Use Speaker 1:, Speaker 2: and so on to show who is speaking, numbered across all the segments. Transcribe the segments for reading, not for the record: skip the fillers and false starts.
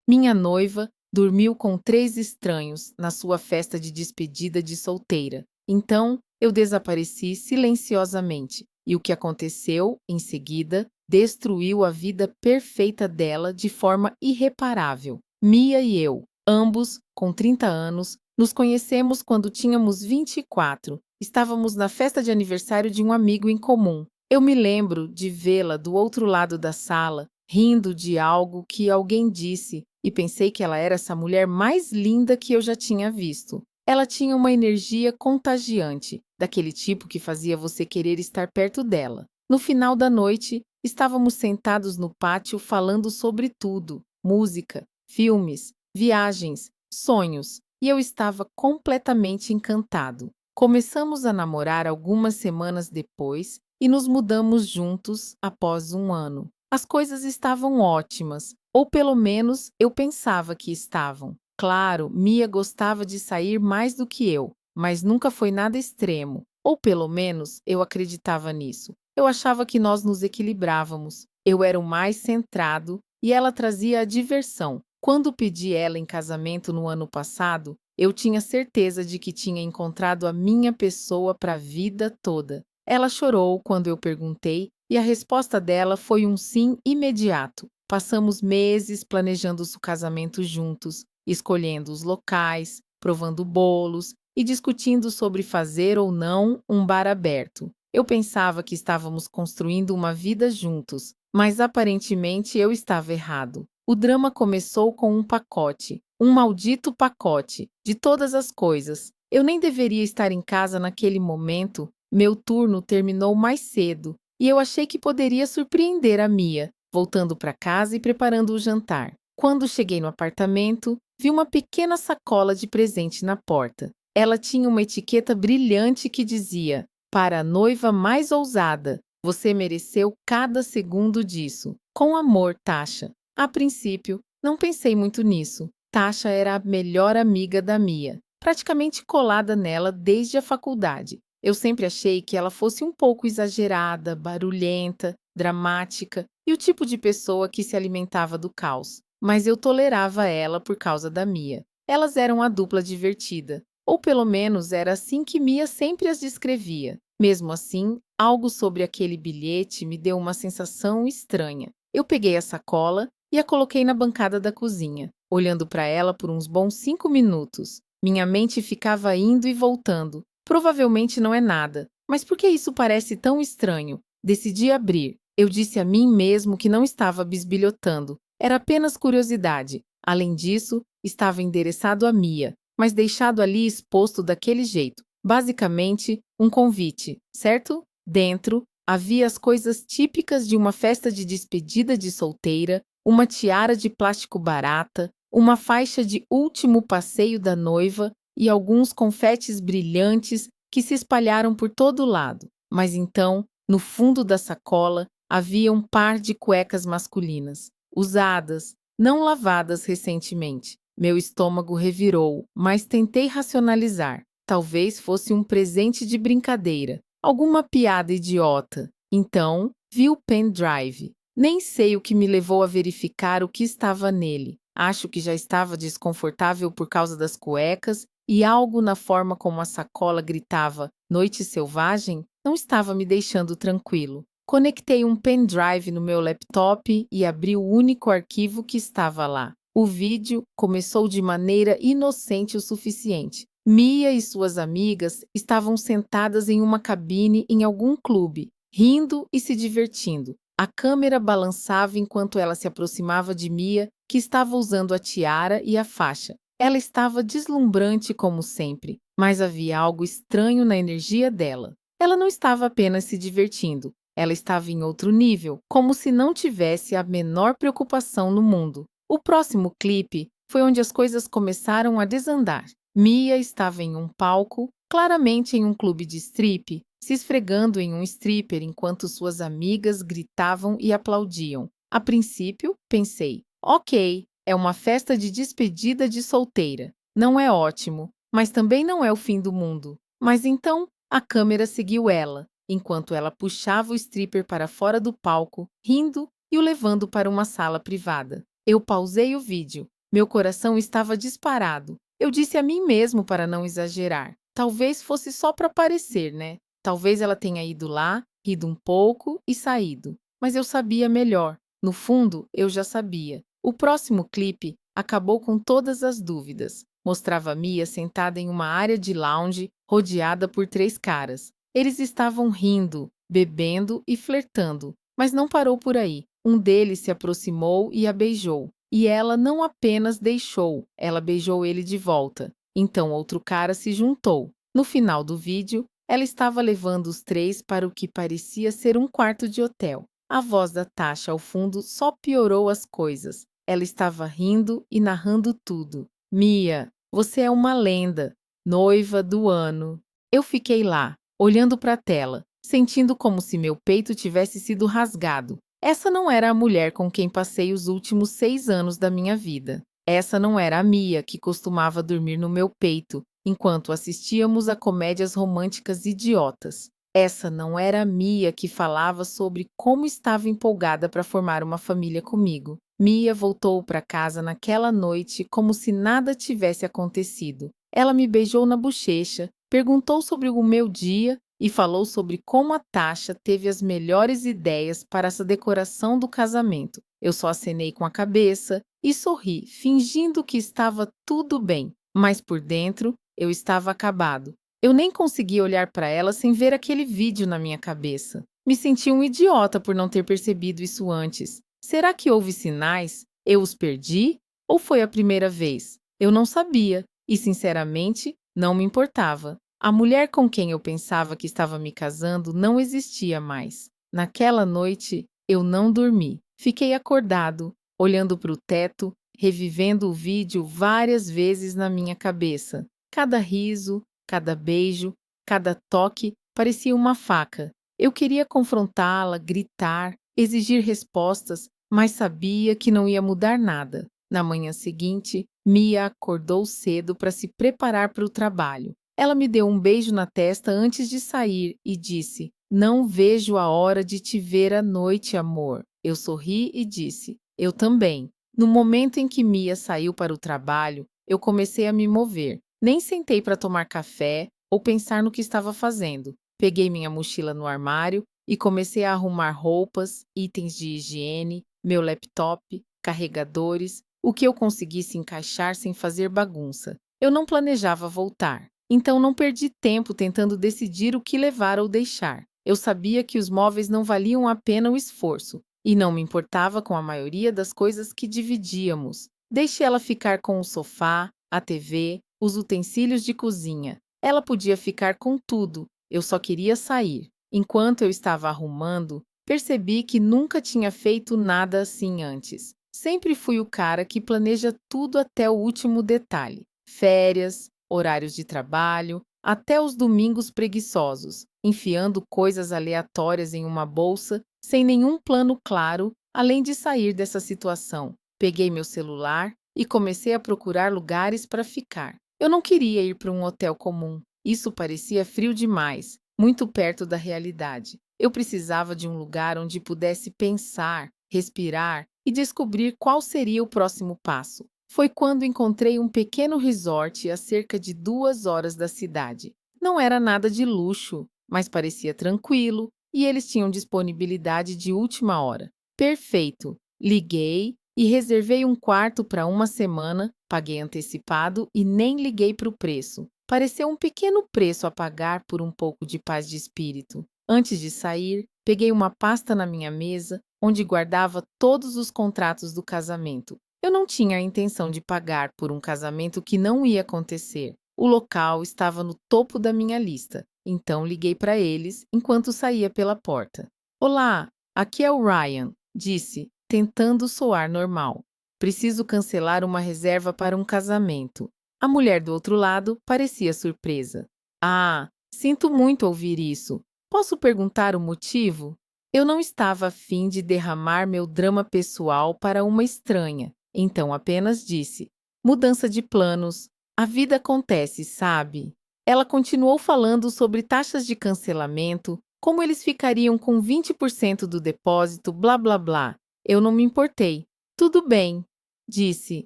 Speaker 1: Minha noiva dormiu com 3 estranhos na sua festa de despedida de solteira. Então, eu desapareci silenciosamente, e o que aconteceu, em seguida, destruiu a vida perfeita dela de forma irreparável. Mia e eu, ambos com 30 anos, nos conhecemos quando tínhamos 24. Estávamos na festa de aniversário de um amigo em comum. Eu me lembro de vê-la do outro lado da sala, rindo de algo que alguém disse, e pensei que ela era essa mulher mais linda que eu já tinha visto. Ela tinha uma energia contagiante, daquele tipo que fazia você querer estar perto dela. No final da noite, estávamos sentados no pátio falando sobre tudo: música, filmes, viagens, sonhos, e eu estava completamente encantado. Começamos a namorar algumas semanas depois e nos mudamos juntos após um ano. As coisas estavam ótimas, ou pelo menos eu pensava que estavam. Claro, Mia gostava de sair mais do que eu, mas nunca foi nada extremo, ou pelo menos eu acreditava nisso. Eu achava que nós nos equilibrávamos. Eu era o mais centrado e ela trazia a diversão. Quando pedi ela em casamento no ano passado, eu tinha certeza de que tinha encontrado a minha pessoa para a vida toda. Ela chorou quando eu perguntei e a resposta dela foi um sim imediato. Passamos meses planejando o casamento juntos, escolhendo os locais, provando bolos e discutindo sobre fazer ou não um bar aberto. Eu pensava que estávamos construindo uma vida juntos, mas aparentemente eu estava errado. O drama começou com um pacote, um maldito pacote, de todas as coisas. Eu nem deveria estar em casa naquele momento. Meu turno terminou mais cedo e eu achei que poderia surpreender a Mia, voltando para casa e preparando o jantar. Quando cheguei no apartamento, vi uma pequena sacola de presente na porta. Ela tinha uma etiqueta brilhante que dizia: "Para a noiva mais ousada, você mereceu cada segundo disso. Com amor, Tasha." A princípio, não pensei muito nisso. Tasha era a melhor amiga da Mia, praticamente colada nela desde a faculdade. Eu sempre achei que ela fosse um pouco exagerada, barulhenta, dramática e o tipo de pessoa que se alimentava do caos. Mas eu tolerava ela por causa da Mia. Elas eram a dupla divertida, ou pelo menos era assim que Mia sempre as descrevia. Mesmo assim, algo sobre aquele bilhete me deu uma sensação estranha. Eu peguei a sacola e a coloquei na bancada da cozinha, olhando para ela por uns bons 5 minutos. Minha mente ficava indo e voltando. Provavelmente não é nada, mas por que isso parece tão estranho? Decidi abrir. Eu disse a mim mesmo que não estava bisbilhotando. Era apenas curiosidade. Além disso, estava endereçado a Mia, mas deixado ali exposto daquele jeito. Basicamente, um convite, certo? Dentro, havia as coisas típicas de uma festa de despedida de solteira, uma tiara de plástico barata, uma faixa de último passeio da noiva e alguns confetes brilhantes que se espalharam por todo lado. Mas então, no fundo da sacola, havia um par de cuecas masculinas, usadas, não lavadas recentemente. Meu estômago revirou, mas tentei racionalizar. Talvez fosse um presente de brincadeira, alguma piada idiota. Então, vi o pendrive. Nem sei o que me levou a verificar o que estava nele. Acho que já estava desconfortável por causa das cuecas e algo na forma como a sacola gritava "Noite Selvagem" não estava me deixando tranquilo. Conectei um pendrive no meu laptop e abri o único arquivo que estava lá. O vídeo começou de maneira inocente o suficiente. Mia e suas amigas estavam sentadas em uma cabine em algum clube, rindo e se divertindo. A câmera balançava enquanto ela se aproximava de Mia, que estava usando a tiara e a faixa. Ela estava deslumbrante como sempre, mas havia algo estranho na energia dela. Ela não estava apenas se divertindo, ela estava em outro nível, como se não tivesse a menor preocupação no mundo. O próximo clipe foi onde as coisas começaram a desandar. Mia estava em um palco, claramente em um clube de strip, se esfregando em um stripper enquanto suas amigas gritavam e aplaudiam. A princípio, pensei, ok, é uma festa de despedida de solteira. Não é ótimo, mas também não é o fim do mundo. Mas então, a câmera seguiu ela, enquanto ela puxava o stripper para fora do palco, rindo e o levando para uma sala privada. Eu pausei o vídeo. Meu coração estava disparado. Eu disse a mim mesmo para não exagerar. Talvez fosse só para parecer, né? Talvez ela tenha ido lá, rido um pouco e saído. Mas eu sabia melhor. No fundo, eu já sabia. O próximo clipe acabou com todas as dúvidas. Mostrava Mia sentada em uma área de lounge, rodeada por três caras. Eles estavam rindo, bebendo e flertando. Mas não parou por aí. Um deles se aproximou e a beijou. E ela não apenas deixou, ela beijou ele de volta. Então outro cara se juntou. No final do vídeo, ela estava levando os três para o que parecia ser um quarto de hotel. A voz da Tasha ao fundo só piorou as coisas. Ela estava rindo e narrando tudo. Mia, você é uma lenda, noiva do ano. Eu fiquei lá, olhando para a tela, sentindo como se meu peito tivesse sido rasgado. Essa não era a mulher com quem passei os últimos 6 anos da minha vida. Essa não era a Mia que costumava dormir no meu peito enquanto assistíamos a comédias românticas idiotas. Essa não era a Mia que falava sobre como estava empolgada para formar uma família comigo. Mia voltou para casa naquela noite como se nada tivesse acontecido. Ela me beijou na bochecha, perguntou sobre o meu dia e falou sobre como a Tasha teve as melhores ideias para essa decoração do casamento. Eu só acenei com a cabeça e sorri, fingindo que estava tudo bem, mas por dentro eu estava acabado. Eu nem conseguia olhar para ela sem ver aquele vídeo na minha cabeça. Me senti um idiota por não ter percebido isso antes. Será que houve sinais? Eu os perdi? Ou foi a primeira vez? Eu não sabia e, sinceramente, não me importava. A mulher com quem eu pensava que estava me casando não existia mais. Naquela noite, eu não dormi. Fiquei acordado, olhando para o teto, revivendo o vídeo várias vezes na minha cabeça. Cada riso, cada beijo, cada toque parecia uma faca. Eu queria confrontá-la, gritar, exigir respostas, mas sabia que não ia mudar nada. Na manhã seguinte, Mia acordou cedo para se preparar para o trabalho. Ela me deu um beijo na testa antes de sair e disse: "Não vejo a hora de te ver à noite, amor." Eu sorri e disse: "Eu também." No momento em que Mia saiu para o trabalho, eu comecei a me mover. Nem sentei para tomar café ou pensar no que estava fazendo. Peguei minha mochila no armário e comecei a arrumar roupas, itens de higiene, meu laptop, carregadores, o que eu conseguisse encaixar sem fazer bagunça. Eu não planejava voltar, então não perdi tempo tentando decidir o que levar ou deixar. Eu sabia que os móveis não valiam a pena o esforço e não me importava com a maioria das coisas que dividíamos. Deixe ela ficar com o sofá, a TV, os utensílios de cozinha. Ela podia ficar com tudo, eu só queria sair. Enquanto eu estava arrumando, percebi que nunca tinha feito nada assim antes. Sempre fui o cara que planeja tudo até o último detalhe. Férias, horários de trabalho, até os domingos preguiçosos, enfiando coisas aleatórias em uma bolsa, sem nenhum plano claro, além de sair dessa situação. Peguei meu celular e comecei a procurar lugares para ficar. Eu não queria ir para um hotel comum. Isso parecia frio demais, muito perto da realidade. Eu precisava de um lugar onde pudesse pensar, respirar e descobrir qual seria o próximo passo. Foi quando encontrei um pequeno resort a cerca de 2 horas da cidade. Não era nada de luxo, mas parecia tranquilo e eles tinham disponibilidade de última hora. Perfeito! Liguei e reservei um quarto para uma semana, paguei antecipado e nem liguei para o preço. Pareceu um pequeno preço a pagar por um pouco de paz de espírito. Antes de sair, peguei uma pasta na minha mesa, onde guardava todos os contratos do casamento. Eu não tinha a intenção de pagar por um casamento que não ia acontecer. O local estava no topo da minha lista, então liguei para eles enquanto saía pela porta. "Olá, aqui é o Ryan", disse, tentando soar normal. "Preciso cancelar uma reserva para um casamento." A mulher do outro lado parecia surpresa. "Ah, sinto muito ouvir isso. Posso perguntar o motivo?" Eu não estava a fim de derramar meu drama pessoal para uma estranha, então apenas disse: "Mudança de planos. A vida acontece, sabe?" Ela continuou falando sobre taxas de cancelamento, como eles ficariam com 20% do depósito, blá blá blá. Eu não me importei. "Tudo bem", disse.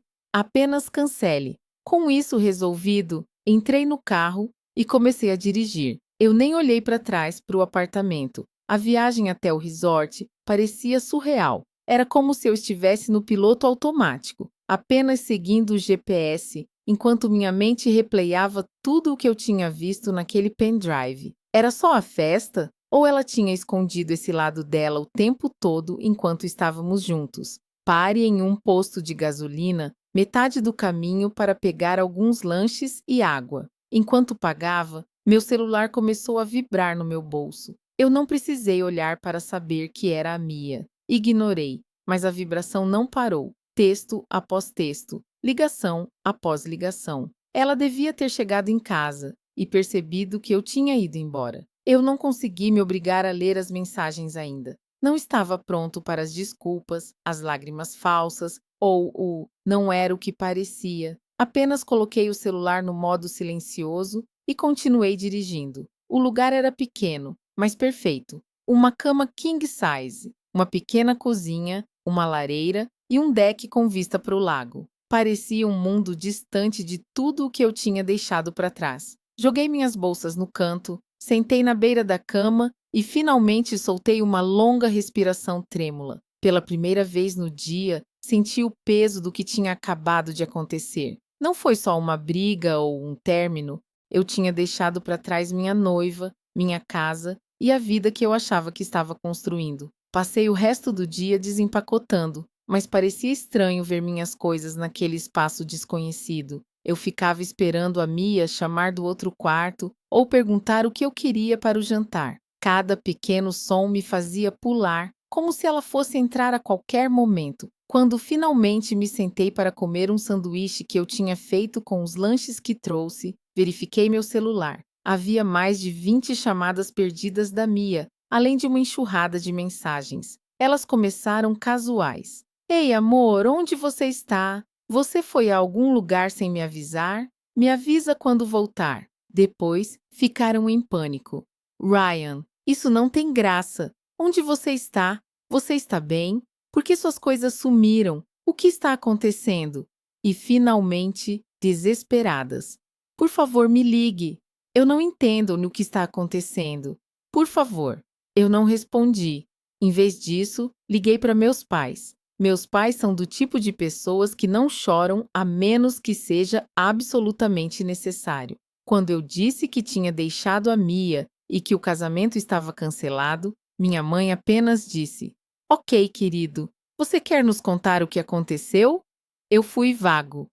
Speaker 1: Apenas cancele. Com isso resolvido, entrei no carro e comecei a dirigir. Eu nem olhei para trás para o apartamento. A viagem até o resort parecia surreal. Era como se eu estivesse no piloto automático, apenas seguindo o GPS, enquanto minha mente replayava tudo o que eu tinha visto naquele pendrive. Era só a festa? Ou ela tinha escondido esse lado dela o tempo todo enquanto estávamos juntos? Pare em um posto de gasolina, metade do caminho para pegar alguns lanches e água. Enquanto pagava, meu celular começou a vibrar no meu bolso. Eu não precisei olhar para saber que era a Mia. Ignorei, mas a vibração não parou. Texto após texto, ligação após ligação. Ela devia ter chegado em casa e percebido que eu tinha ido embora. Eu não consegui me obrigar a ler as mensagens ainda. Não estava pronto para as desculpas, as lágrimas falsas ou o não era o que parecia. Apenas coloquei o celular no modo silencioso e continuei dirigindo. O lugar era pequeno, mas perfeito. Uma cama king size, uma pequena cozinha, uma lareira e um deck com vista para o lago. Parecia um mundo distante de tudo o que eu tinha deixado para trás. Joguei minhas bolsas no canto, sentei na beira da cama e finalmente soltei uma longa respiração trêmula. Pela primeira vez no dia, senti o peso do que tinha acabado de acontecer. Não foi só uma briga ou um término. Eu tinha deixado para trás minha noiva, minha casa e a vida que eu achava que estava construindo. Passei o resto do dia desempacotando, mas parecia estranho ver minhas coisas naquele espaço desconhecido. Eu ficava esperando a Mia chamar do outro quarto ou perguntar o que eu queria para o jantar. Cada pequeno som me fazia pular, como se ela fosse entrar a qualquer momento. Quando finalmente me sentei para comer um sanduíche que eu tinha feito com os lanches que trouxe, verifiquei meu celular. Havia mais de 20 chamadas perdidas da Mia, além de uma enxurrada de mensagens. Elas começaram casuais. Ei, amor, onde você está? Você foi a algum lugar sem me avisar? Me avisa quando voltar. Depois, ficaram em pânico. Ryan, isso não tem graça. Onde você está? Você está bem? Por que suas coisas sumiram? O que está acontecendo? E finalmente, desesperadas. Por favor, me ligue. Eu não entendo no que está acontecendo. Por favor. Eu não respondi. Em vez disso, liguei para meus pais. Meus pais são do tipo de pessoas que não choram a menos que seja absolutamente necessário. Quando eu disse que tinha deixado a Mia e que o casamento estava cancelado, minha mãe apenas disse: Ok, querido, você quer nos contar o que aconteceu? Eu fui vago.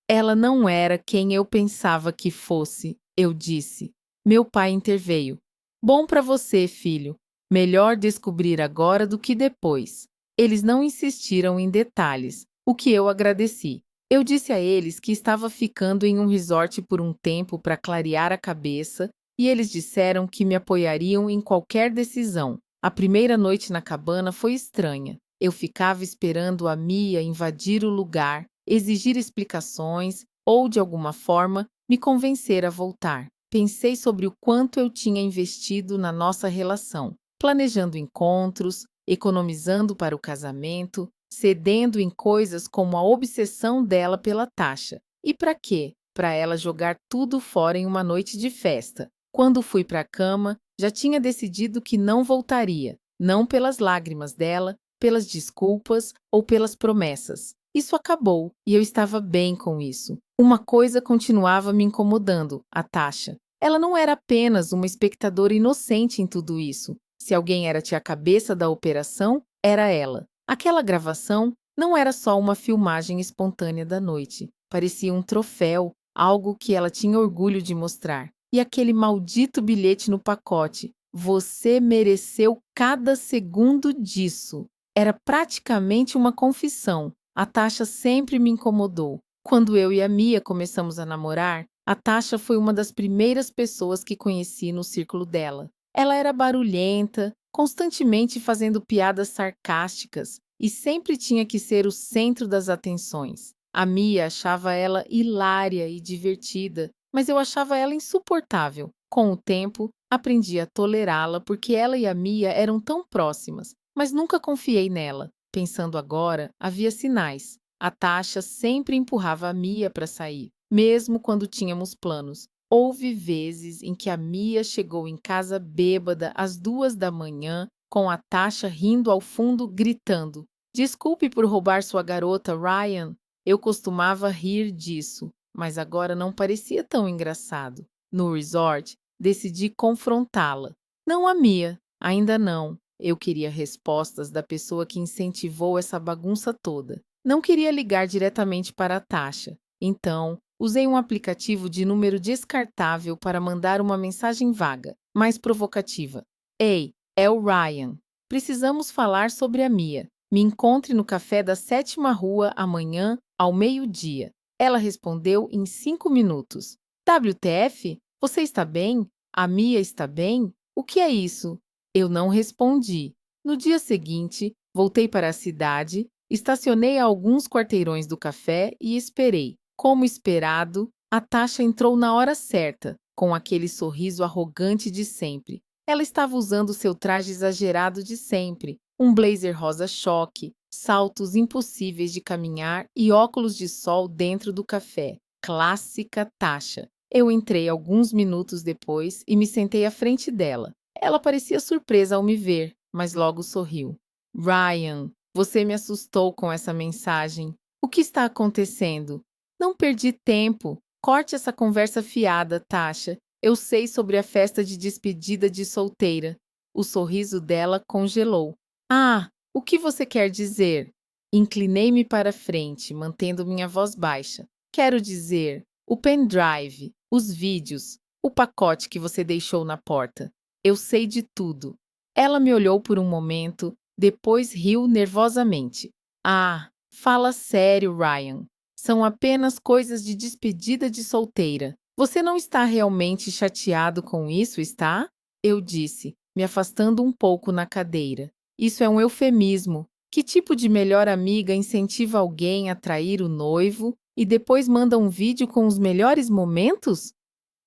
Speaker 1: Ela não era quem eu pensava que fosse, eu disse. Meu pai interveio. Bom para você, filho. Melhor descobrir agora do que depois. Eles não insistiram em detalhes, o que eu agradeci. Eu disse a eles que estava ficando em um resort por um tempo para clarear a cabeça, e eles disseram que me apoiariam em qualquer decisão. A primeira noite na cabana foi estranha. Eu ficava esperando a Mia invadir o lugar, exigir explicações ou, de alguma forma, me convencer a voltar. Pensei sobre o quanto eu tinha investido na nossa relação, planejando encontros, economizando para o casamento, cedendo em coisas como a obsessão dela pela Tasha. E para quê? Para ela jogar tudo fora em uma noite de festa. Quando fui para a cama, já tinha decidido que não voltaria, não pelas lágrimas dela, pelas desculpas ou pelas promessas. Isso acabou e eu estava bem com isso. Uma coisa continuava me incomodando, a Tasha. Ela não era apenas uma espectadora inocente em tudo isso. Se alguém era a cabeça da operação, era ela. Aquela gravação não era só uma filmagem espontânea da noite. Parecia um troféu, algo que ela tinha orgulho de mostrar. E aquele maldito bilhete no pacote. Você mereceu cada segundo disso. Era praticamente uma confissão. A Tasha sempre me incomodou. Quando eu e a Mia começamos a namorar, a Tasha foi uma das primeiras pessoas que conheci no círculo dela. Ela era barulhenta, constantemente fazendo piadas sarcásticas e sempre tinha que ser o centro das atenções. A Mia achava ela hilária e divertida, mas eu achava ela insuportável. Com o tempo, aprendi a tolerá-la porque ela e a Mia eram tão próximas, mas nunca confiei nela. Pensando agora, havia sinais. A Tasha sempre empurrava a Mia para sair, mesmo quando tínhamos planos. Houve vezes em que a Mia chegou em casa bêbada às 2 da manhã, com a Tasha rindo ao fundo, gritando: "Desculpe por roubar sua garota, Ryan." Eu costumava rir disso, mas agora não parecia tão engraçado. No resort, decidi confrontá-la. Não a Mia, ainda não. Eu queria respostas da pessoa que incentivou essa bagunça toda. Não queria ligar diretamente para a Tasha. Então, usei um aplicativo de número descartável para mandar uma mensagem vaga, mais provocativa. Ei, é o Ryan. Precisamos falar sobre a Mia. Me encontre no café da 7ª Rua amanhã, ao meio-dia. Ela respondeu em 5 minutos. WTF? Você está bem? A Mia está bem? O que é isso? Eu não respondi. No dia seguinte, voltei para a cidade, estacionei a alguns quarteirões do café e esperei. Como esperado, a Tasha entrou na hora certa, com aquele sorriso arrogante de sempre. Ela estava usando seu traje exagerado de sempre, um blazer rosa choque, saltos impossíveis de caminhar e óculos de sol dentro do café. Clássica Tasha. Eu entrei alguns minutos depois e me sentei à frente dela. Ela parecia surpresa ao me ver, mas logo sorriu. Ryan, você me assustou com essa mensagem. O que está acontecendo? Não perdi tempo. Corte essa conversa fiada, Tasha. Eu sei sobre a festa de despedida de solteira. O sorriso dela congelou. Ah, o que você quer dizer? Inclinei-me para frente, mantendo minha voz baixa. Quero dizer, o pendrive, os vídeos, o pacote que você deixou na porta. Eu sei de tudo. Ela me olhou por um momento, depois riu nervosamente. Ah, fala sério, Ryan. São apenas coisas de despedida de solteira. Você não está realmente chateado com isso, está? Eu disse, me afastando um pouco na cadeira. Isso é um eufemismo. Que tipo de melhor amiga incentiva alguém a trair o noivo e depois manda um vídeo com os melhores momentos?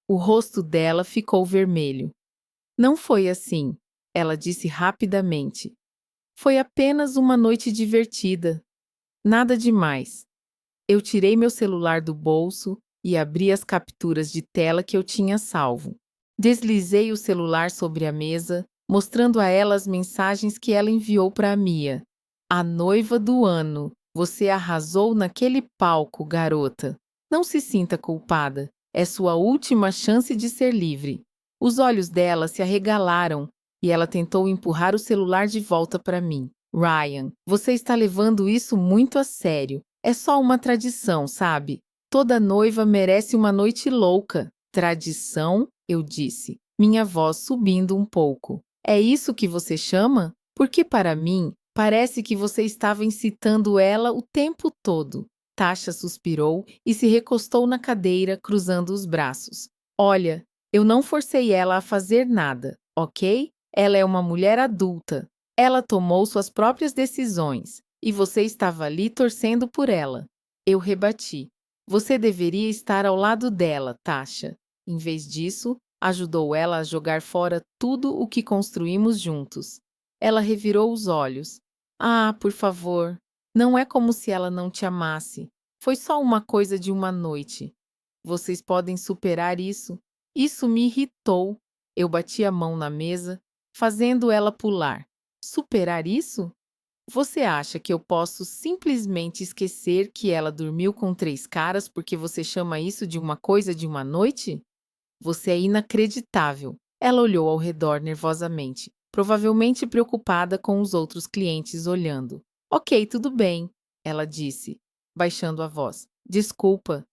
Speaker 1: O rosto dela ficou vermelho. Não foi assim, ela disse rapidamente. Foi apenas uma noite divertida. Nada demais. Eu tirei meu celular do bolso e abri as capturas de tela que eu tinha salvo. Deslizei o celular sobre a mesa, mostrando a ela as mensagens que ela enviou para a Mia. A noiva do ano. Você arrasou naquele palco, garota. Não se sinta culpada. É sua última chance de ser livre. Os olhos dela se arregalaram e ela tentou empurrar o celular de volta para mim. Ryan, você está levando isso muito a sério. É só uma tradição, sabe? Toda noiva merece uma noite louca. Tradição? Eu disse, minha voz subindo um pouco. É isso que você chama? Porque para mim, parece que você estava incitando ela o tempo todo. Tasha suspirou e se recostou na cadeira, cruzando os braços. Olha, eu não forcei ela a fazer nada, ok? Ela é uma mulher adulta. Ela tomou suas próprias decisões e você estava ali torcendo por ela. Eu rebati. Você deveria estar ao lado dela, Tasha. Em vez disso, ajudou ela a jogar fora tudo o que construímos juntos. Ela revirou os olhos. Ah, por favor. Não é como se ela não te amasse. Foi só uma coisa de uma noite. Vocês podem superar isso. Isso me irritou. Eu bati a mão na mesa, fazendo ela pular. Superar isso? Você acha que eu posso simplesmente esquecer que ela dormiu com 3 caras porque você chama isso de uma coisa de uma noite? Você é inacreditável. Ela olhou ao redor nervosamente, provavelmente preocupada com os outros clientes olhando. Ok, tudo bem, ela disse, baixando a voz. Desculpa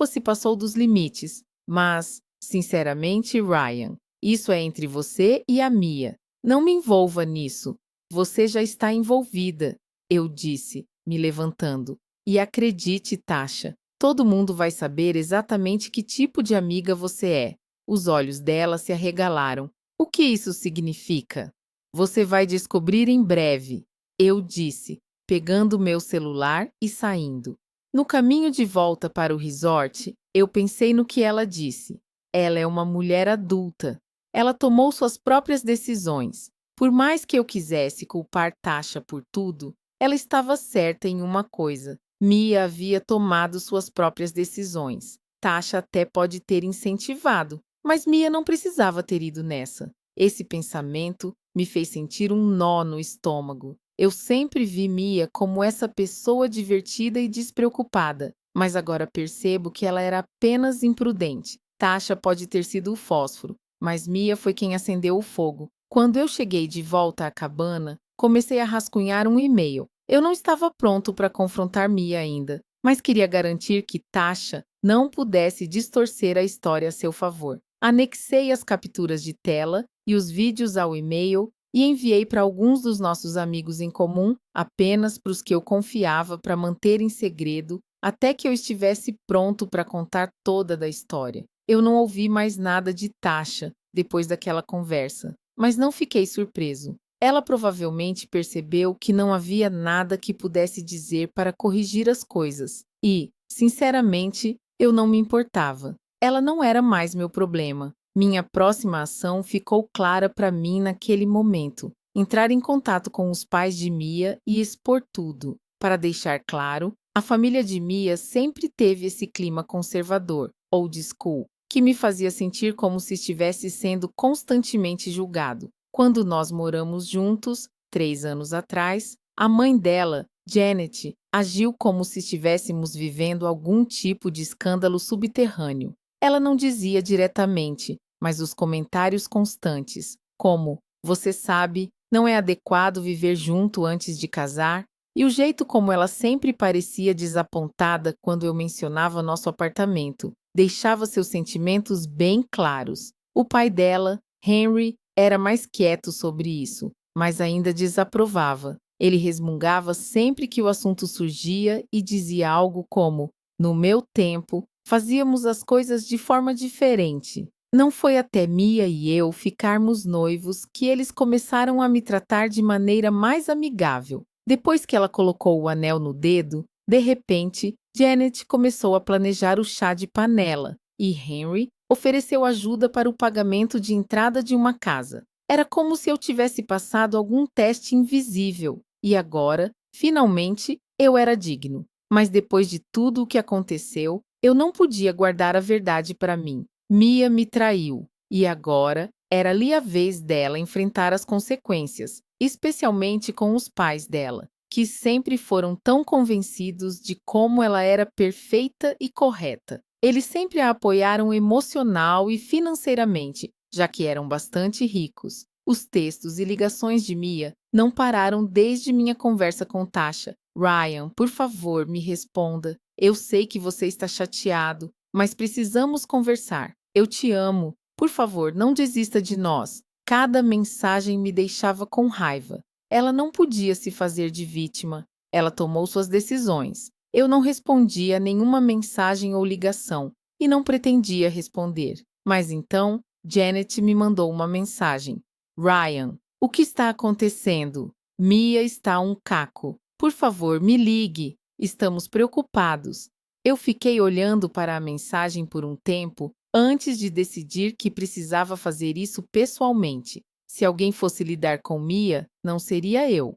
Speaker 1: se passou dos limites, mas, sinceramente, Ryan, isso é entre você e a Mia. Não me envolva nisso. Você já está envolvida, eu disse, me levantando. E acredite, Tasha, todo mundo vai saber exatamente que tipo de amiga você é. Os olhos dela se arregalaram. O que isso significa? Você vai descobrir em breve, eu disse, pegando meu celular e saindo. No caminho de volta para o resort, eu pensei no que ela disse. Ela é uma mulher adulta. Ela tomou suas próprias decisões. Por mais que eu quisesse culpar Tasha por tudo, ela estava certa em uma coisa. Mia havia tomado suas próprias decisões. Tasha até pode ter incentivado, mas Mia não precisava ter ido nessa. Esse pensamento me fez sentir um nó no estômago. Eu sempre vi Mia como essa pessoa divertida e despreocupada, mas agora percebo que ela era apenas imprudente. Tasha pode ter sido o fósforo, mas Mia foi quem acendeu o fogo. Quando eu cheguei de volta à cabana, comecei a rascunhar um e-mail. Eu não estava pronto para confrontar Mia ainda, mas queria garantir que Tasha não pudesse distorcer a história a seu favor. Anexei as capturas de tela e os vídeos ao e-mail e enviei para alguns dos nossos amigos em comum, apenas para os que eu confiava para manter em segredo até que eu estivesse pronto para contar toda a história. Eu não ouvi mais nada de Tasha depois daquela conversa, mas não fiquei surpreso. Ela provavelmente percebeu que não havia nada que pudesse dizer para corrigir as coisas e, sinceramente, eu não me importava. Ela não era mais meu problema. Minha próxima ação ficou clara para mim naquele momento: entrar em contato com os pais de Mia e expor tudo. Para deixar claro, a família de Mia sempre teve esse clima conservador, old school, que me fazia sentir como se estivesse sendo constantemente julgado. Quando nós moramos juntos, 3 anos atrás, a mãe dela, Janet, agiu como se estivéssemos vivendo algum tipo de escândalo subterrâneo. Ela não dizia diretamente, mas os comentários constantes, como: "Você sabe, não é adequado viver junto antes de casar", e o jeito como ela sempre parecia desapontada quando eu mencionava nosso apartamento, deixava seus sentimentos bem claros. O pai dela, Henry, era mais quieto sobre isso, mas ainda desaprovava. Ele resmungava sempre que o assunto surgia e dizia algo como: "No meu tempo, fazíamos as coisas de forma diferente". Não foi até Mia e eu ficarmos noivos que eles começaram a me tratar de maneira mais amigável. Depois que ela colocou o anel no dedo, de repente, Janet começou a planejar o chá de panela e Henry ofereceu ajuda para o pagamento de entrada de uma casa. Era como se eu tivesse passado algum teste invisível e agora, finalmente, eu era digno. Mas depois de tudo o que aconteceu, eu não podia guardar a verdade para mim. Mia me traiu e agora era-lhe a vez dela enfrentar as consequências, especialmente com os pais dela, que sempre foram tão convencidos de como ela era perfeita e correta. Eles sempre a apoiaram emocional e financeiramente, já que eram bastante ricos. Os textos e ligações de Mia não pararam desde minha conversa com Tasha. "Ryan, por favor, me responda. Eu sei que você está chateado, mas precisamos conversar. Eu te amo. Por favor, não desista de nós." Cada mensagem me deixava com raiva. Ela não podia se fazer de vítima. Ela tomou suas decisões. Eu não respondia a nenhuma mensagem ou ligação e não pretendia responder. Mas então, Janet me mandou uma mensagem. "Ryan, o que está acontecendo? Mia está um caco. Por favor, me ligue. Estamos preocupados." Eu fiquei olhando para a mensagem por um tempo antes de decidir que precisava fazer isso pessoalmente. Se alguém fosse lidar com Mia, não seria eu.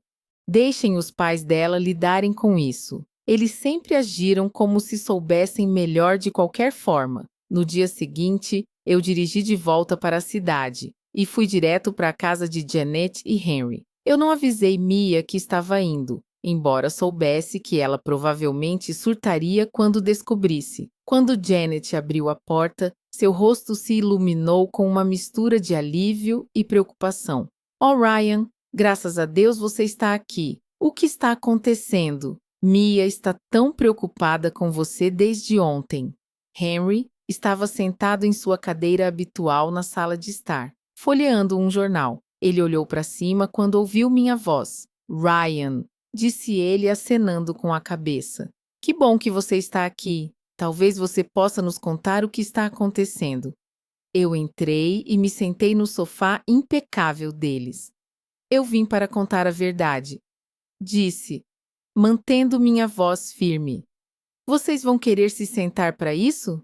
Speaker 1: Deixem os pais dela lidarem com isso. Eles sempre agiram como se soubessem melhor de qualquer forma. No dia seguinte, eu dirigi de volta para a cidade e fui direto para a casa de Janet e Henry. Eu não avisei Mia que estava indo, embora soubesse que ela provavelmente surtaria quando descobrisse. Quando Janet abriu a porta, seu rosto se iluminou com uma mistura de alívio e preocupação. "Oh, Ryan, graças a Deus você está aqui. O que está acontecendo? Mia está tão preocupada com você desde ontem." Henry estava sentado em sua cadeira habitual na sala de estar, folheando um jornal. Ele olhou para cima quando ouviu minha voz. "Ryan", disse ele acenando com a cabeça. "Que bom que você está aqui. Talvez você possa nos contar o que está acontecendo." Eu entrei e me sentei no sofá impecável deles. "Eu vim para contar a verdade", disse, mantendo minha voz firme. "Vocês vão querer se sentar para isso?"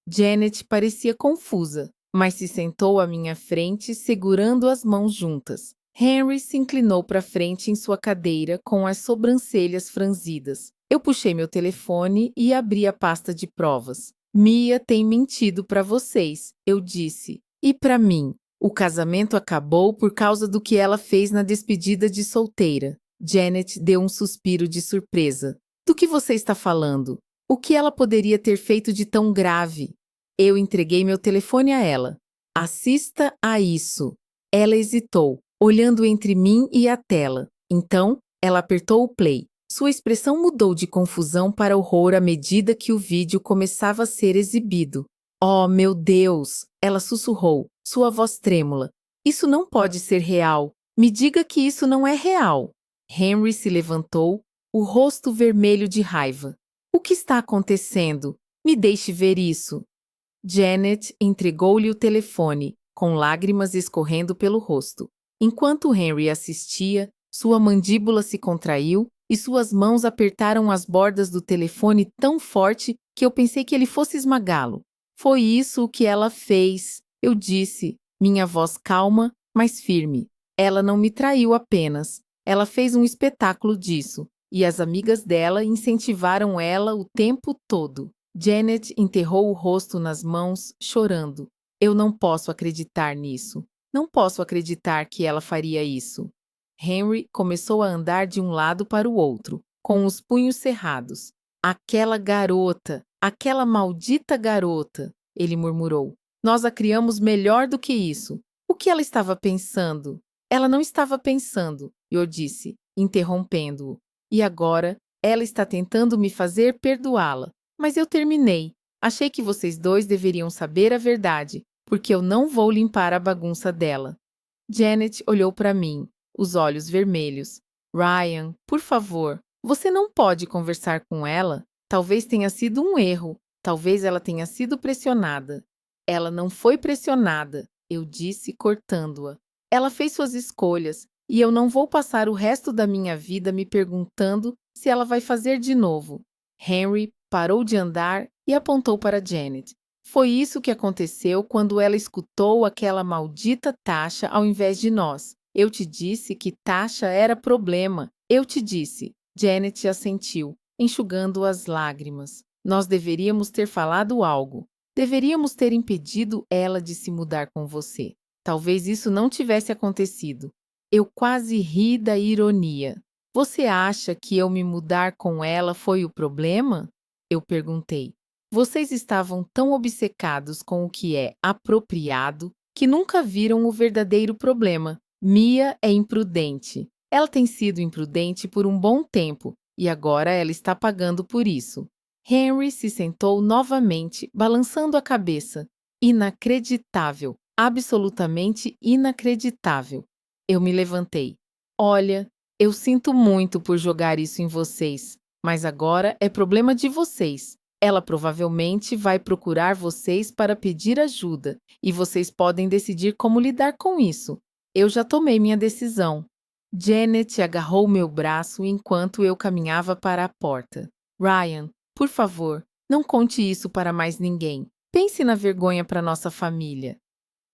Speaker 1: Janet parecia confusa, mas se sentou à minha frente, segurando as mãos juntas. Henry se inclinou para frente em sua cadeira com as sobrancelhas franzidas. Eu puxei meu telefone e abri a pasta de provas. Mia tem mentido para vocês, eu disse. E para mim? O casamento acabou por causa do que ela fez na despedida de solteira. Janet deu um suspiro de surpresa. Do que você está falando? O que ela poderia ter feito de tão grave? Eu entreguei meu telefone a ela. Assista a isso. Ela hesitou, olhando entre mim e a tela. Então, ela apertou o play. Sua expressão mudou de confusão para horror à medida que o vídeo começava a ser exibido. Oh, meu Deus! Ela sussurrou, sua voz trêmula. Isso não pode ser real. Me diga que isso não é real. Henry se levantou, o rosto vermelho de raiva. O que está acontecendo? Me deixe ver isso. Janet entregou-lhe o telefone, com lágrimas escorrendo pelo rosto. Enquanto Henry assistia, sua mandíbula se contraiu e suas mãos apertaram as bordas do telefone tão forte que eu pensei que ele fosse esmagá-lo. Foi isso o que ela fez, eu disse, minha voz calma, mas firme. Ela não me traiu apenas. Ela fez um espetáculo disso, e as amigas dela incentivaram ela o tempo todo. Janet enterrou o rosto nas mãos, chorando. Eu não posso acreditar nisso. Não posso acreditar que ela faria isso. Henry começou a andar de um lado para o outro, com os punhos cerrados. Aquela garota, aquela maldita garota, ele murmurou. Nós a criamos melhor do que isso. O que ela estava pensando? Ela não estava pensando, eu disse, interrompendo-o. E agora, ela está tentando me fazer perdoá-la. Mas eu terminei. Achei que vocês dois deveriam saber a verdade, porque eu não vou limpar a bagunça dela. Janet olhou para mim, os olhos vermelhos. Ryan, por favor, você não pode conversar com ela? Talvez tenha sido um erro. Talvez ela tenha sido pressionada. Ela não foi pressionada, eu disse, cortando-a. Ela fez suas escolhas, e eu não vou passar o resto da minha vida me perguntando se ela vai fazer de novo. Henry parou de andar e apontou para Janet. Foi isso que aconteceu quando ela escutou aquela maldita Tasha ao invés de nós. Eu te disse que Tasha era problema. Eu te disse. Janet assentiu, enxugando as lágrimas. Nós deveríamos ter falado algo. Deveríamos ter impedido ela de se mudar com você. Talvez isso não tivesse acontecido. Eu quase ri da ironia. Você acha que eu me mudar com ela foi o problema? Eu perguntei. Vocês estavam tão obcecados com o que é apropriado que nunca viram o verdadeiro problema. Mia é imprudente. Ela tem sido imprudente por um bom tempo e agora ela está pagando por isso. Henry se sentou novamente, balançando a cabeça. Inacreditável, absolutamente inacreditável. Eu me levantei. Olha, eu sinto muito por jogar isso em vocês, mas agora é problema de vocês. Ela provavelmente vai procurar vocês para pedir ajuda, e vocês podem decidir como lidar com isso. Eu já tomei minha decisão. Janet agarrou meu braço enquanto eu caminhava para a porta. Ryan, por favor, não conte isso para mais ninguém. Pense na vergonha para nossa família.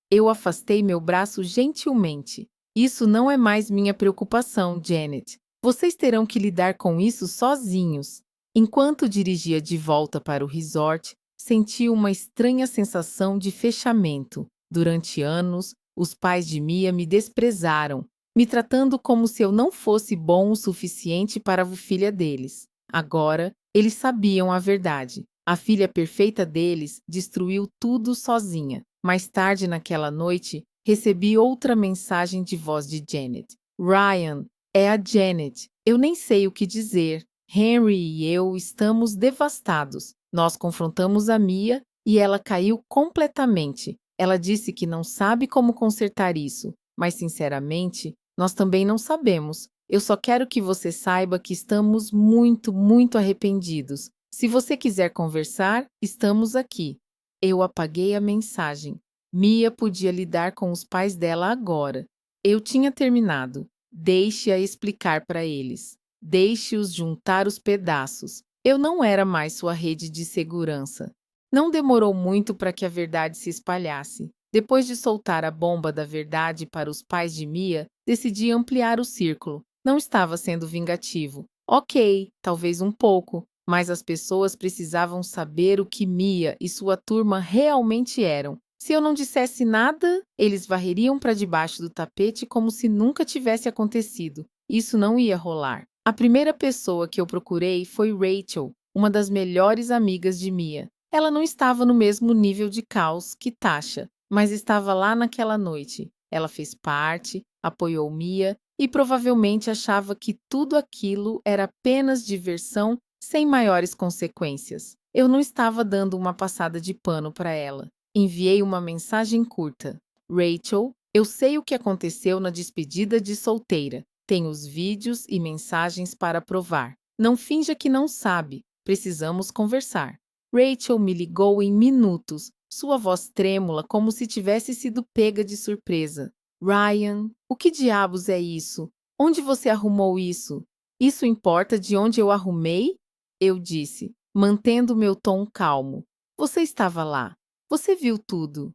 Speaker 1: Eu afastei meu braço gentilmente. Isso não é mais minha preocupação, Janet. Vocês terão que lidar com isso sozinhos. Enquanto dirigia de volta para o resort, senti uma estranha sensação de fechamento. Durante anos, os pais de Mia me desprezaram, me tratando como se eu não fosse bom o suficiente para a filha deles. Agora, eles sabiam a verdade. A filha perfeita deles destruiu tudo sozinha. Mais tarde naquela noite, recebi outra mensagem de voz de Janet. Ryan, é a Janet. Eu nem sei o que dizer. Henry e eu estamos devastados. Nós confrontamos a Mia e ela caiu completamente. Ela disse que não sabe como consertar isso, mas sinceramente, nós também não sabemos. Eu só quero que você saiba que estamos muito, muito arrependidos. Se você quiser conversar, estamos aqui. Eu apaguei a mensagem. Mia podia lidar com os pais dela agora. Eu tinha terminado. Deixe-a explicar para eles. Deixe-os juntar os pedaços. Eu não era mais sua rede de segurança. Não demorou muito para que a verdade se espalhasse. Depois de soltar a bomba da verdade para os pais de Mia, decidi ampliar o círculo. Não estava sendo vingativo. Ok, talvez um pouco, mas as pessoas precisavam saber o que Mia e sua turma realmente eram. Se eu não dissesse nada, eles varreriam para debaixo do tapete como se nunca tivesse acontecido. Isso não ia rolar. A primeira pessoa que eu procurei foi Rachel, uma das melhores amigas de Mia. Ela não estava no mesmo nível de caos que Tasha, mas estava lá naquela noite. Ela fez parte, apoiou Mia e provavelmente achava que tudo aquilo era apenas diversão sem maiores consequências. Eu não estava dando uma passada de pano para ela. Enviei uma mensagem curta. Rachel, eu sei o que aconteceu na despedida de solteira. Tenho os vídeos e mensagens para provar. Não finja que não sabe. Precisamos conversar. Rachel me ligou em minutos, sua voz trêmula como se tivesse sido pega de surpresa. Ryan, o que diabos é isso? Onde você arrumou isso? Isso importa de onde eu arrumei? Eu disse, mantendo meu tom calmo. Você estava lá. Você viu tudo.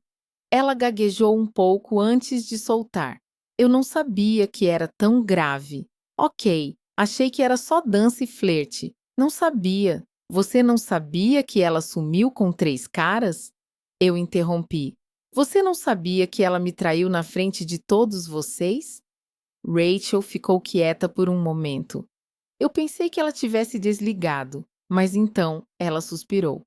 Speaker 1: Ela gaguejou um pouco antes de soltar. Eu não sabia que era tão grave. Ok, achei que era só dança e flerte. Não sabia. Você não sabia que ela sumiu com 3 caras? Eu interrompi. Você não sabia que ela me traiu na frente de todos vocês? Rachel ficou quieta por um momento. Eu pensei que ela tivesse desligado, mas então ela suspirou.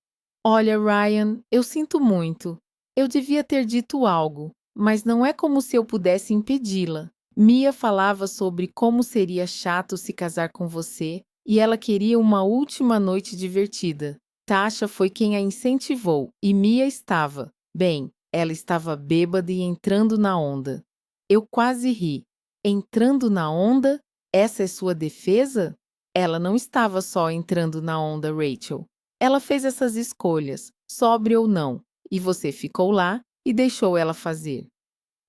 Speaker 1: Olha, Ryan, eu sinto muito. Eu devia ter dito algo, mas não é como se eu pudesse impedi-la. Mia falava sobre como seria chato se casar com você e ela queria uma última noite divertida. Tasha foi quem a incentivou e Mia estava. Bem, ela estava bêbada e entrando na onda. Eu quase ri. Entrando na onda? Essa é sua defesa? Ela não estava só entrando na onda, Rachel. Ela fez essas escolhas, sóbria ou não, e você ficou lá e deixou ela fazer.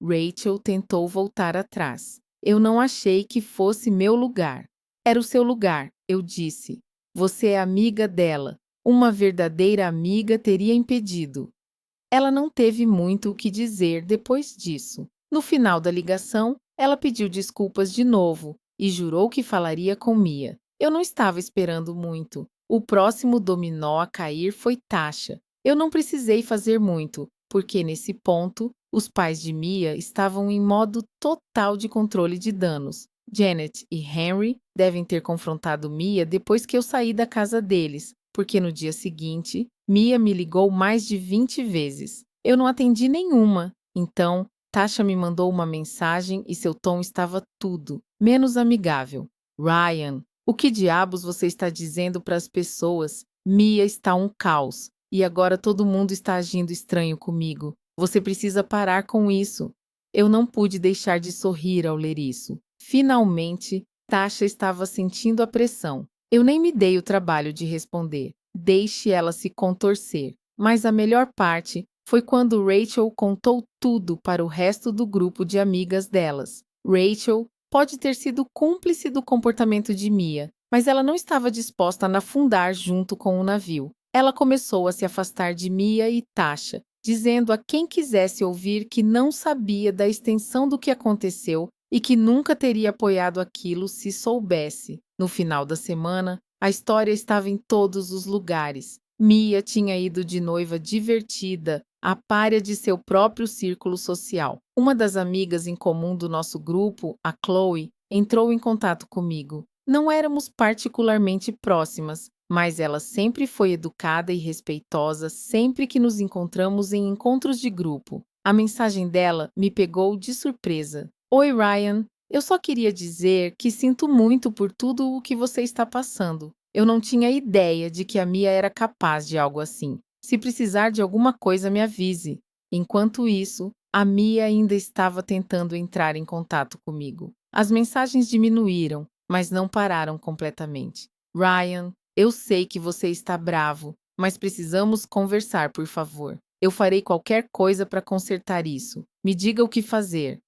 Speaker 1: Rachel tentou voltar atrás. Eu não achei que fosse meu lugar. Era o seu lugar, eu disse. Você é amiga dela. Uma verdadeira amiga teria impedido. Ela não teve muito o que dizer depois disso. No final da ligação, ela pediu desculpas de novo e jurou que falaria com Mia. Eu não estava esperando muito. O próximo dominó a cair foi Tasha. Eu não precisei fazer muito, porque nesse ponto, os pais de Mia estavam em modo total de controle de danos. Janet e Henry devem ter confrontado Mia depois que eu saí da casa deles, porque no dia seguinte, Mia me ligou mais de 20 vezes. Eu não atendi nenhuma. Então, Tasha me mandou uma mensagem e seu tom estava tudo, menos amigável. Ryan, o que diabos você está dizendo para as pessoas? Mia está um caos. E agora todo mundo está agindo estranho comigo. Você precisa parar com isso. Eu não pude deixar de sorrir ao ler isso. Finalmente, Tasha estava sentindo a pressão. Eu nem me dei o trabalho de responder. Deixe ela se contorcer. Mas a melhor parte foi quando Rachel contou tudo para o resto do grupo de amigas delas. Rachel pode ter sido cúmplice do comportamento de Mia, mas ela não estava disposta a afundar junto com o navio. Ela começou a se afastar de Mia e Tasha, dizendo a quem quisesse ouvir que não sabia da extensão do que aconteceu e que nunca teria apoiado aquilo se soubesse. No final da semana, a história estava em todos os lugares. Mia tinha ido de noiva divertida, a pária de seu próprio círculo social. Uma das amigas em comum do nosso grupo, a Chloe, entrou em contato comigo. Não éramos particularmente próximas, mas ela sempre foi educada e respeitosa sempre que nos encontramos em encontros de grupo. A mensagem dela me pegou de surpresa. Oi, Ryan. Eu só queria dizer que sinto muito por tudo o que você está passando. Eu não tinha ideia de que a Mia era capaz de algo assim. Se precisar de alguma coisa, me avise. Enquanto isso, a Mia ainda estava tentando entrar em contato comigo. As mensagens diminuíram, mas não pararam completamente. Ryan, eu sei que você está bravo, mas precisamos conversar, por favor. Eu farei qualquer coisa para consertar isso. Me diga o que fazer.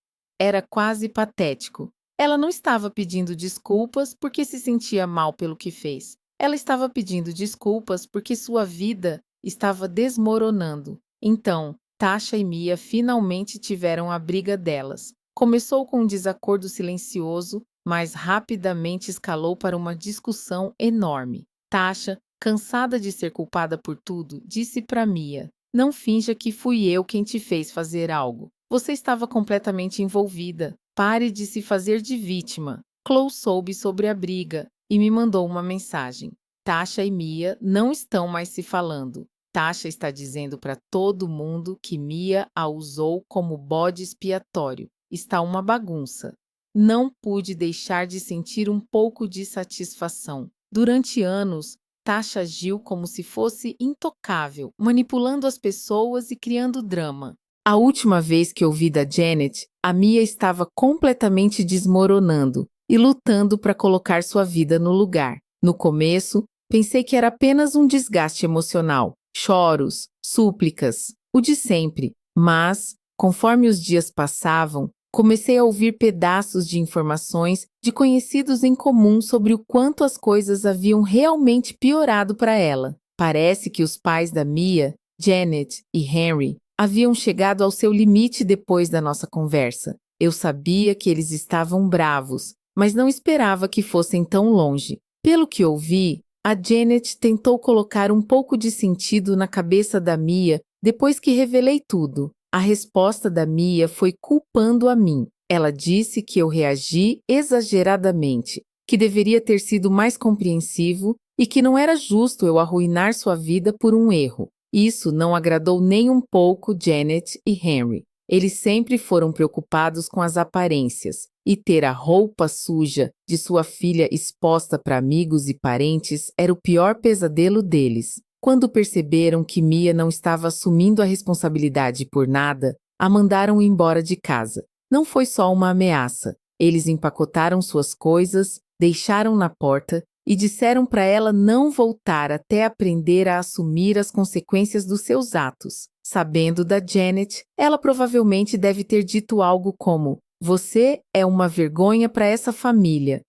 Speaker 1: Era quase patético. Ela não estava pedindo desculpas porque se sentia mal pelo que fez. Ela estava pedindo desculpas porque sua vida estava desmoronando. Então, Tasha e Mia finalmente tiveram a briga delas. Começou com um desacordo silencioso, mas rapidamente escalou para uma discussão enorme. Tasha, cansada de ser culpada por tudo, disse para Mia: "Não finja que fui eu quem te fez fazer algo. Você estava completamente envolvida. Pare de se fazer de vítima." Chloe soube sobre a briga e me mandou uma mensagem. Tasha e Mia não estão mais se falando. Tasha está dizendo para todo mundo que Mia a usou como bode expiatório. Está uma bagunça. Não pude deixar de sentir um pouco de satisfação. Durante anos, Tasha agiu como se fosse intocável, manipulando as pessoas e criando drama. A última vez que ouvi da Janet, a Mia estava completamente desmoronando e lutando para colocar sua vida no lugar. No começo, pensei que era apenas um desgaste emocional, choros, súplicas, o de sempre. Mas, conforme os dias passavam, comecei a ouvir pedaços de informações de conhecidos em comum sobre o quanto as coisas haviam realmente piorado para ela. Parece que os pais da Mia, Janet e Henry, haviam chegado ao seu limite depois da nossa conversa. Eu sabia que eles estavam bravos, mas não esperava que fossem tão longe. Pelo que ouvi, a Janet tentou colocar um pouco de sentido na cabeça da Mia depois que revelei tudo. A resposta da Mia foi culpando a mim. Ela disse que eu reagi exageradamente, que deveria ter sido mais compreensivo e que não era justo eu arruinar sua vida por um erro. Isso não agradou nem um pouco Janet e Henry. Eles sempre foram preocupados com as aparências, e ter a roupa suja de sua filha exposta para amigos e parentes era o pior pesadelo deles. Quando perceberam que Mia não estava assumindo a responsabilidade por nada, a mandaram embora de casa. Não foi só uma ameaça. Eles empacotaram suas coisas, deixaram na porta e disseram para ela não voltar até aprender a assumir as consequências dos seus atos. Sabendo da Janet, ela provavelmente deve ter dito algo como: "Você é uma vergonha para essa família."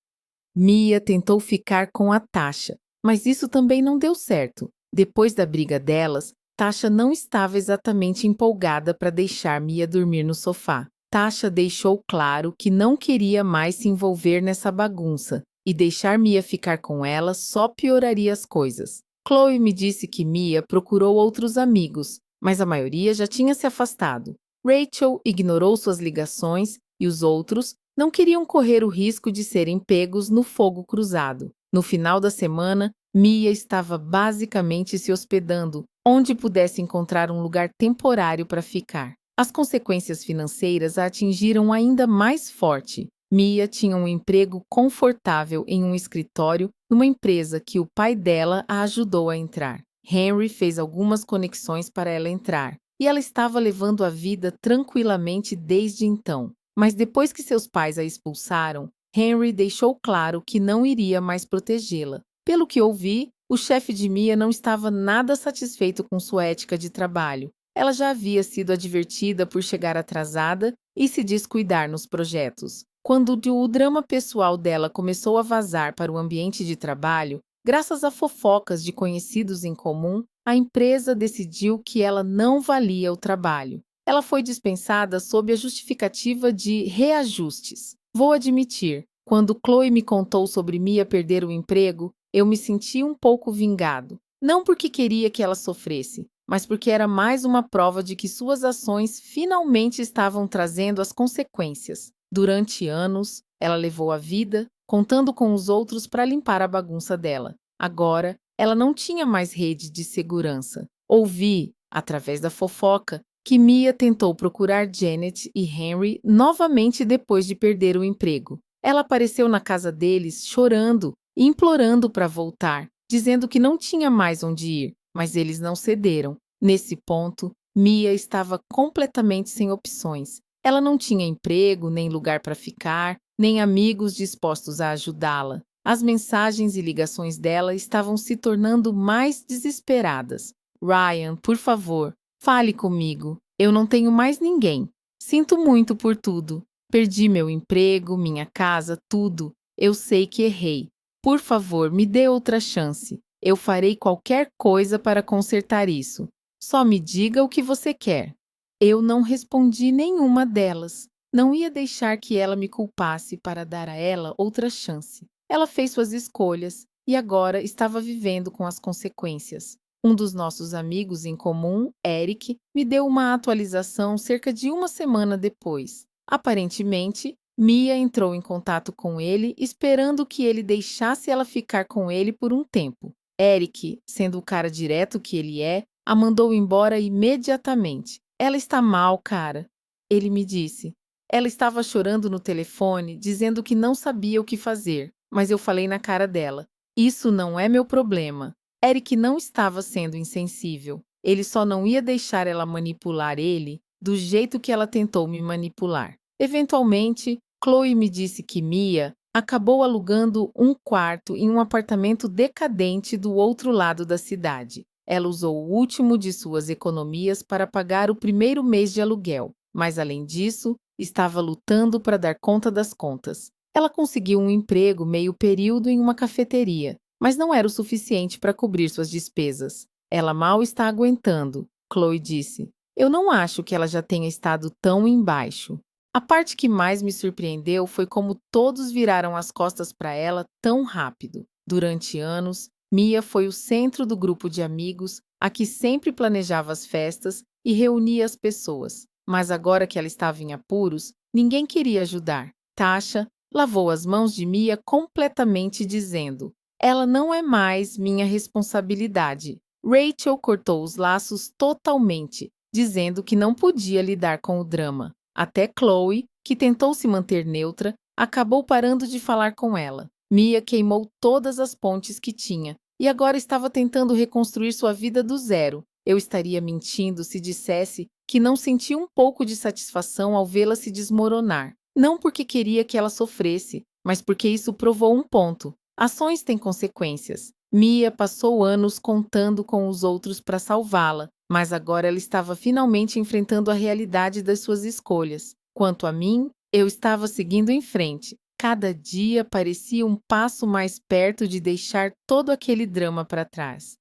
Speaker 1: Mia tentou ficar com a Tasha, mas isso também não deu certo. Depois da briga delas, Tasha não estava exatamente empolgada para deixar Mia dormir no sofá. Tasha deixou claro que não queria mais se envolver nessa bagunça, e deixar Mia ficar com ela só pioraria as coisas. Chloe me disse que Mia procurou outros amigos, mas a maioria já tinha se afastado. Rachel ignorou suas ligações e os outros não queriam correr o risco de serem pegos no fogo cruzado. No final da semana, Mia estava basicamente se hospedando onde pudesse encontrar um lugar temporário para ficar. As consequências financeiras a atingiram ainda mais forte. Mia tinha um emprego confortável em um escritório numa empresa que o pai dela a ajudou a entrar. Henry fez algumas conexões para ela entrar, e ela estava levando a vida tranquilamente desde então. Mas depois que seus pais a expulsaram, Henry deixou claro que não iria mais protegê-la. Pelo que ouvi, o chefe de Mia não estava nada satisfeito com sua ética de trabalho. Ela já havia sido advertida por chegar atrasada e se descuidar nos projetos. Quando o drama pessoal dela começou a vazar para o ambiente de trabalho, graças a fofocas de conhecidos em comum, a empresa decidiu que ela não valia o trabalho. Ela foi dispensada sob a justificativa de reajustes. Vou admitir, quando Chloe me contou sobre Mia perder o emprego, eu me senti um pouco vingado. Não porque queria que ela sofresse, mas porque era mais uma prova de que suas ações finalmente estavam trazendo as consequências. Durante anos, ela levou a vida, contando com os outros para limpar a bagunça dela. Agora, ela não tinha mais rede de segurança. Ouvi, através da fofoca, que Mia tentou procurar Janet e Henry novamente depois de perder o emprego. Ela apareceu na casa deles chorando e implorando para voltar, dizendo que não tinha mais onde ir, mas eles não cederam. Nesse ponto, Mia estava completamente sem opções. Ela não tinha emprego, nem lugar para ficar, nem amigos dispostos a ajudá-la. As mensagens e ligações dela estavam se tornando mais desesperadas. "Ryan, por favor, fale comigo. Eu não tenho mais ninguém. Sinto muito por tudo. Perdi meu emprego, minha casa, tudo. Eu sei que errei. Por favor, me dê outra chance. Eu farei qualquer coisa para consertar isso. Só me diga o que você quer." Eu não respondi nenhuma delas. Não ia deixar que ela me culpasse para dar a ela outra chance. Ela fez suas escolhas e agora estava vivendo com as consequências. Um dos nossos amigos em comum, Eric, me deu uma atualização cerca de uma semana depois. Aparentemente, Mia entrou em contato com ele, esperando que ele deixasse ela ficar com ele por um tempo. Eric, sendo o cara direto que ele é, a mandou embora imediatamente. Ela está mal, cara, ele me disse. Ela estava chorando no telefone, dizendo que não sabia o que fazer, mas eu falei na cara dela: Isso não é meu problema. Eric não estava sendo insensível. Ele só não ia deixar ela manipular ele do jeito que ela tentou me manipular. Eventualmente, Chloe me disse que Mia acabou alugando um quarto em um apartamento decadente do outro lado da cidade. Ela usou o último de suas economias para pagar o primeiro mês de aluguel, mas além disso, estava lutando para dar conta das contas. Ela conseguiu um emprego meio período em uma cafeteria, mas não era o suficiente para cobrir suas despesas. Ela mal está aguentando, Chloe disse. Eu não acho que ela já tenha estado tão embaixo. A parte que mais me surpreendeu foi como todos viraram as costas para ela tão rápido. Durante anos, Mia foi o centro do grupo de amigos, a que sempre planejava as festas e reunia as pessoas. Mas agora que ela estava em apuros, ninguém queria ajudar. Tasha lavou as mãos de Mia completamente, dizendo: Ela não é mais minha responsabilidade. Rachel cortou os laços totalmente, dizendo que não podia lidar com o drama. Até Chloe, que tentou se manter neutra, acabou parando de falar com ela. Mia queimou todas as pontes que tinha e agora estava tentando reconstruir sua vida do zero. Eu estaria mentindo se dissesse que não sentia um pouco de satisfação ao vê-la se desmoronar. Não porque queria que ela sofresse, mas porque isso provou um ponto. Ações têm consequências. Mia passou anos contando com os outros para salvá-la, mas agora ela estava finalmente enfrentando a realidade das suas escolhas. Quanto a mim, eu estava seguindo em frente. Cada dia parecia um passo mais perto de deixar todo aquele drama para trás.